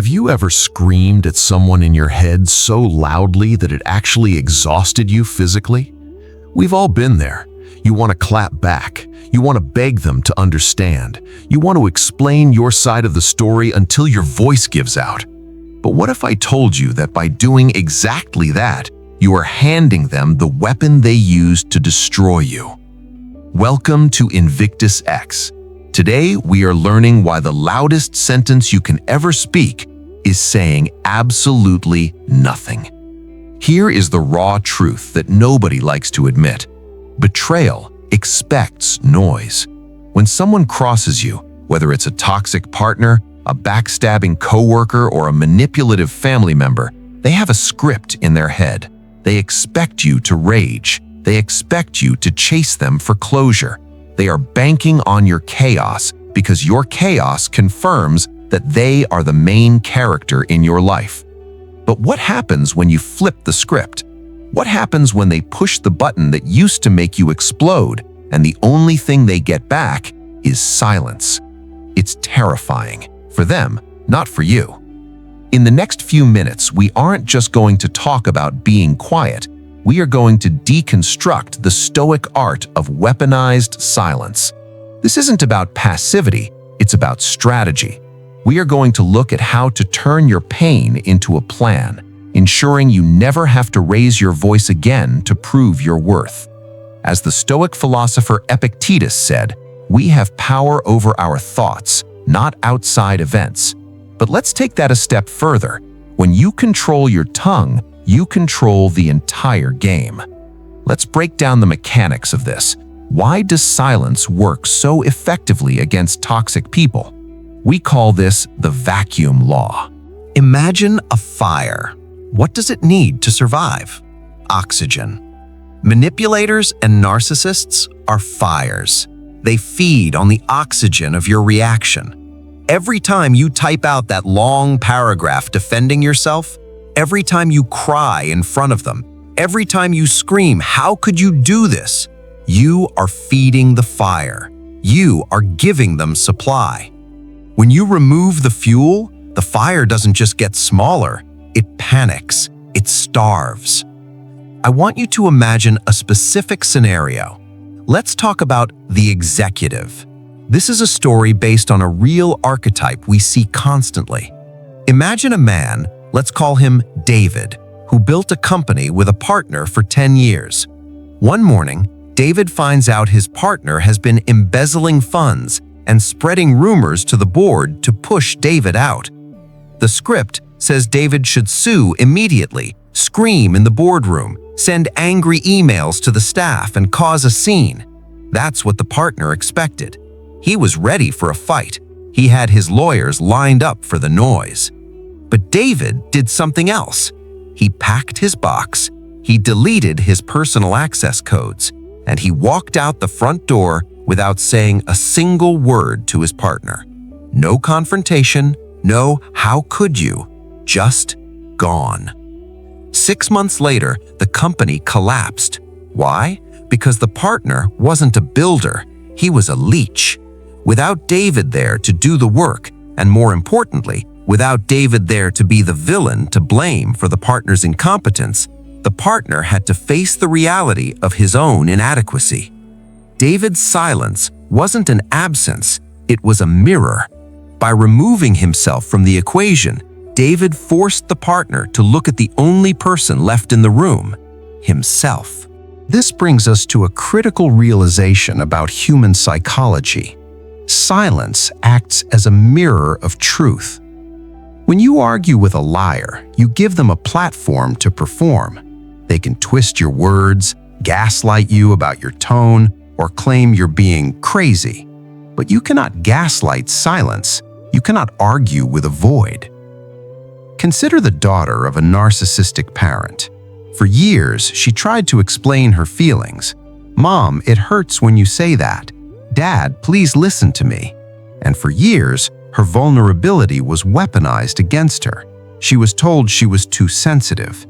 Have you ever screamed at someone in your head so loudly that it actually exhausted you physically? We've all been there. You want to clap back. You want to beg them to understand. You want to explain your side of the story until your voice gives out. But what if I told you that by doing exactly that, you are handing them the weapon they used to destroy you? Welcome to INVICTUS X. Today, we are learning why the loudest sentence you can ever speak is saying absolutely nothing. Here is the raw truth that nobody likes to admit. Betrayal expects noise. When someone crosses you, whether it's a toxic partner, a backstabbing coworker, or a manipulative family member, they have a script in their head. They expect you to rage. They expect you to chase them for closure. They are banking on your chaos because your chaos confirms that they are the main character in your life. But what happens when you flip the script? What happens when they push the button that used to make you explode and the only thing they get back is silence? It's terrifying. For them, not for you. In the next few minutes, we aren't just going to talk about being quiet. We are going to deconstruct the Stoic art of weaponized silence. This isn't about passivity, it's about strategy. We are going to look at how to turn your pain into a plan, ensuring you never have to raise your voice again to prove your worth. As the Stoic philosopher Epictetus said, we have power over our thoughts, not outside events. But let's take that a step further. When you control your tongue, you control the entire game. Let's break down the mechanics of this. Why does silence work so effectively against toxic people? We call this the vacuum law. Imagine a fire. What does it need to survive? Oxygen. Manipulators and narcissists are fires. They feed on the oxygen of your reaction. Every time you type out that long paragraph defending yourself, every time you cry in front of them, every time you scream, "How could you do this?" you are feeding the fire. You are giving them supply. When you remove the fuel, the fire doesn't just get smaller, it panics, it starves. I want you to imagine a specific scenario. Let's talk about the executive. This is a story based on a real archetype we see constantly. Imagine a man, let's call him David, who built a company with a partner for 10 years. One morning, David finds out his partner has been embezzling funds and spreading rumors to the board to push David out. The script says David should sue immediately, scream in the boardroom, send angry emails to the staff, and cause a scene. That's what the partner expected. He was ready for a fight. He had his lawyers lined up for the noise. But David did something else. He packed his box, he deleted his personal access codes, and he walked out the front door without saying a single word to his partner. No confrontation, no "how could you," just gone. 6 months later, the company collapsed. Why? Because the partner wasn't a builder, he was a leech. Without David there to do the work, and more importantly, without David there to be the villain to blame for the partner's incompetence, the partner had to face the reality of his own inadequacy. David's silence wasn't an absence, it was a mirror. By removing himself from the equation, David forced the partner to look at the only person left in the room, himself. This brings us to a critical realization about human psychology. Silence acts as a mirror of truth. When you argue with a liar, you give them a platform to perform. They can twist your words, gaslight you about your tone, or claim you're being crazy. But you cannot gaslight silence. You cannot argue with a void. Consider the daughter of a narcissistic parent. For years, she tried to explain her feelings. "Mom, it hurts when you say that. Dad, please listen to me." And for years, her vulnerability was weaponized against her. She was told she was too sensitive.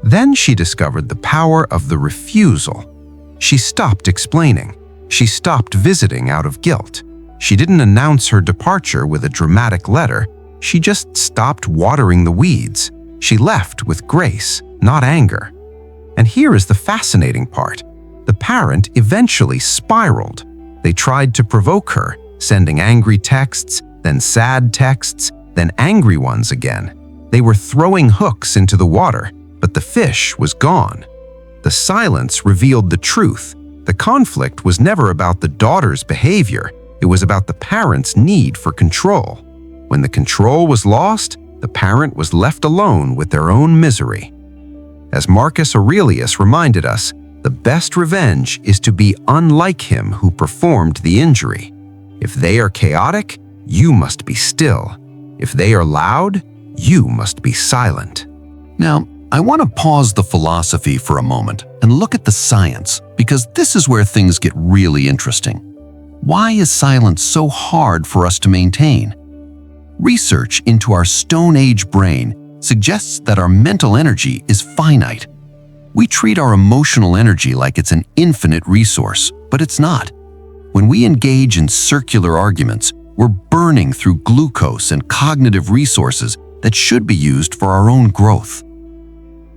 Then she discovered the power of the refusal. She stopped explaining. She stopped visiting out of guilt. She didn't announce her departure with a dramatic letter. She just stopped watering the weeds. She left with grace, not anger. And here is the fascinating part. The parent eventually spiraled. They tried to provoke her, sending angry texts, then sad texts, then angry ones again. They were throwing hooks into the water, but the fish was gone. The silence revealed the truth. The conflict was never about the daughter's behavior. It was about the parent's need for control. When the control was lost, the parent was left alone with their own misery. As Marcus Aurelius reminded us, the best revenge is to be unlike him who performed the injury. If they are chaotic, you must be still. If they are loud, you must be silent. Now, I want to pause the philosophy for a moment and look at the science, because this is where things get really interesting. Why is silence so hard for us to maintain? Research into our Stone Age brain suggests that our mental energy is finite. We treat our emotional energy like it's an infinite resource, but it's not. When we engage in circular arguments, we're burning through glucose and cognitive resources that should be used for our own growth.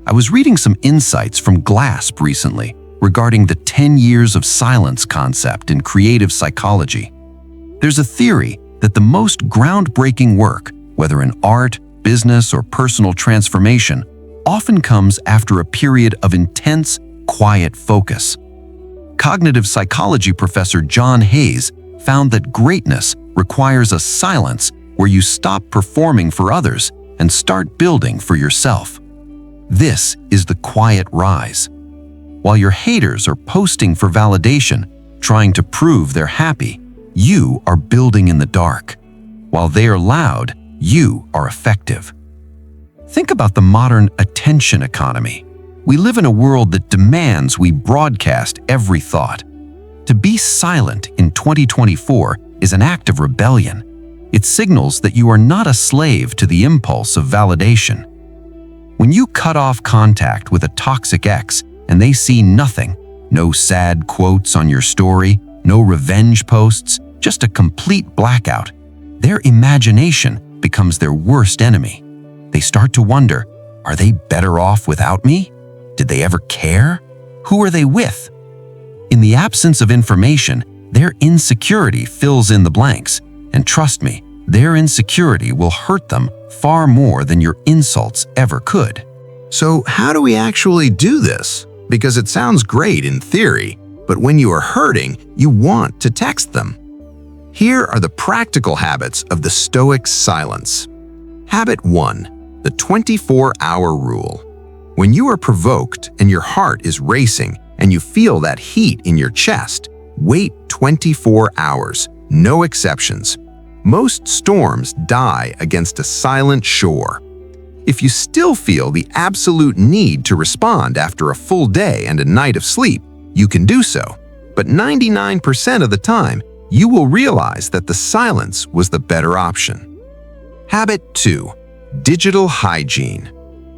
I was reading some insights from GLASP recently regarding the 10 years of silence concept in creative psychology. There's a theory that the most groundbreaking work, whether in art, business, or personal transformation, often comes after a period of intense, quiet focus. Cognitive psychology professor John Hayes found that greatness requires a silence where you stop performing for others and start building for yourself. This is the quiet rise. While your haters are posting for validation, trying to prove they're happy, you are building in the dark. While they are loud, you are effective. Think about the modern attention economy. We live in a world that demands we broadcast every thought. To be silent in 2024 is an act of rebellion. It signals that you are not a slave to the impulse of validation. When you cut off contact with a toxic ex and they see nothing, no sad quotes on your story, no revenge posts, just a complete blackout, their imagination becomes their worst enemy. They start to wonder, are they better off without me? Did they ever care? Who are they with? In the absence of information, their insecurity fills in the blanks. And trust me, their insecurity will hurt them far more than your insults ever could. So how do we actually do this? Because it sounds great in theory, but when you are hurting, you want to text them. Here are the practical habits of the Stoic silence. Habit 1. The 24-hour rule. When you are provoked and your heart is racing and you feel that heat in your chest, wait 24 hours, no exceptions. Most storms die against a silent shore. If you still feel the absolute need to respond after a full day and a night of sleep, you can do so. But 99% of the time, you will realize that the silence was the better option. Habit 2. Digital hygiene.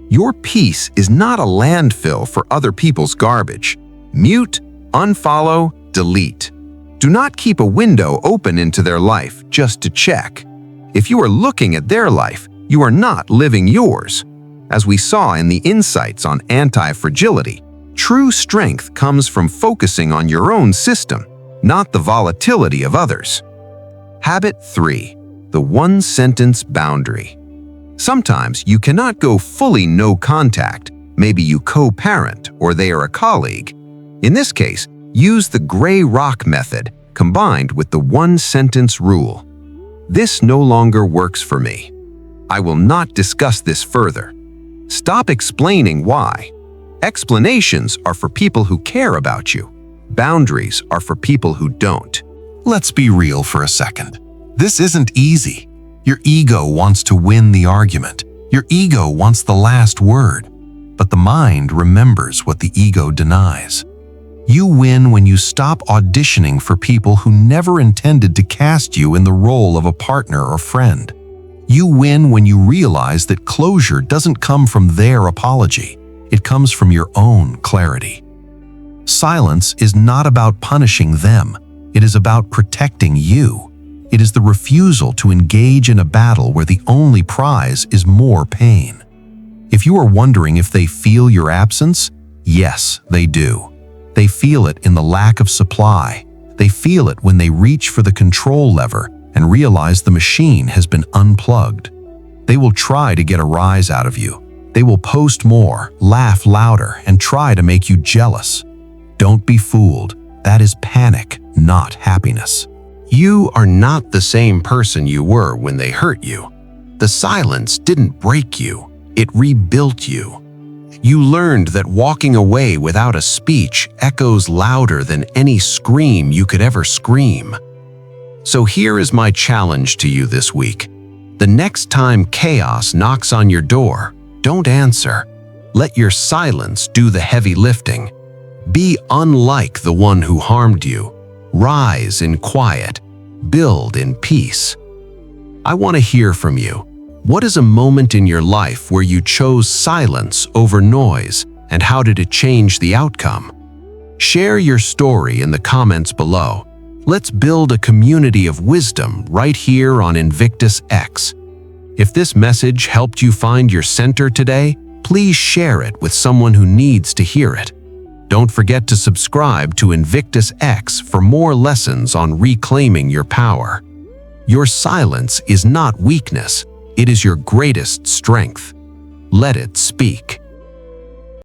Your peace is not a landfill for other people's garbage. Mute, unfollow, delete. Do not keep a window open into their life just to check. If you are looking at their life, you are not living yours. As we saw in the insights on anti-fragility, true strength comes from focusing on your own system, not the volatility of others. Habit 3. The one-sentence boundary. Sometimes you cannot go fully no contact. Maybe you co-parent or they are a colleague. In this case, use the gray rock method combined with the one-sentence rule. This no longer works for me. I will not discuss this further. Stop explaining why. Explanations are for people who care about you. Boundaries are for people who don't. Let's be real for a second. This isn't easy. Your ego wants to win the argument. Your ego wants the last word. But the mind remembers what the ego denies. You win when you stop auditioning for people who never intended to cast you in the role of a partner or friend. You win when you realize that closure doesn't come from their apology. It comes from your own clarity. Silence is not about punishing them. It is about protecting you. It is the refusal to engage in a battle where the only prize is more pain. If you are wondering if they feel your absence, yes, they do. They feel it in the lack of supply. They feel it when they reach for the control lever and realize the machine has been unplugged. They will try to get a rise out of you. They will post more, laugh louder, and try to make you jealous. Don't be fooled. That is panic, not happiness. You are not the same person you were when they hurt you. The silence didn't break you, it rebuilt you. You learned that walking away without a speech echoes louder than any scream you could ever scream. So here is my challenge to you this week. The next time chaos knocks on your door, don't answer. Let your silence do the heavy lifting. Be unlike the one who harmed you. Rise in quiet. Build in peace. I want to hear from you. What is a moment in your life where you chose silence over noise, and how did it change the outcome? Share your story in the comments below. Let's build a community of wisdom right here on INVICTUS X. If this message helped you find your center today, please share it with someone who needs to hear it. Don't forget to subscribe to INVICTUS X for more lessons on reclaiming your power. Your silence is not weakness, it is your greatest strength. Let it speak.